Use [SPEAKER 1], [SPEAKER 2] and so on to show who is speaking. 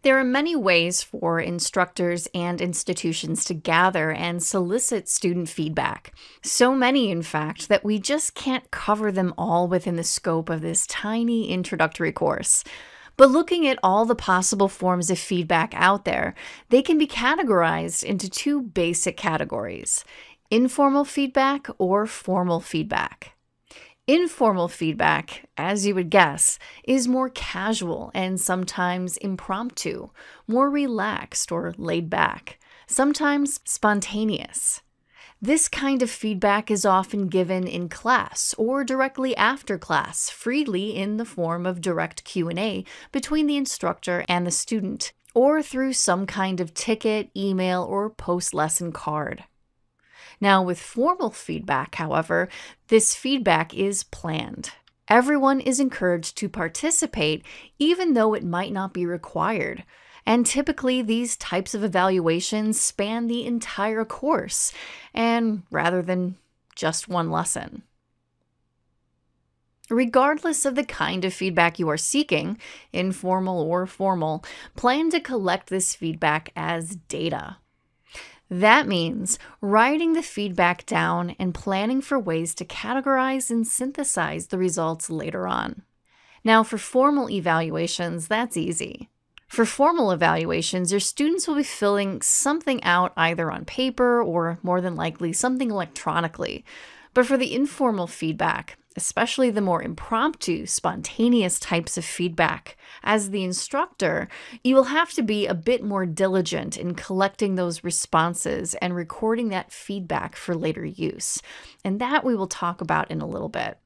[SPEAKER 1] There are many ways for instructors and institutions to gather and solicit student feedback. So many, in fact, that we just can't cover them all within the scope of this tiny introductory course. But looking at all the possible forms of feedback out there, they can be categorized into two basic categories: informal feedback or formal feedback. Informal feedback, as you would guess, is more casual and sometimes impromptu, more relaxed or laid back, sometimes spontaneous. This kind of feedback is often given in class or directly after class, freely in the form of direct Q&A between the instructor and the student, or through some kind of ticket, email, or post-lesson card. Now, with formal feedback, however, this feedback is planned. Everyone is encouraged to participate, even though it might not be required. And typically, these types of evaluations span the entire course, and rather than just one lesson. Regardless of the kind of feedback you are seeking, informal or formal, plan to collect this feedback as data. That means writing the feedback down and planning for ways to categorize and synthesize the results later on. Now, for formal evaluations, that's easy. For formal evaluations, your students will be filling something out either on paper or, more than likely, something electronically. But for the informal feedback, especially the more impromptu, spontaneous types of feedback, as the instructor, you will have to be a bit more diligent in collecting those responses and recording that feedback for later use. And that we will talk about in a little bit.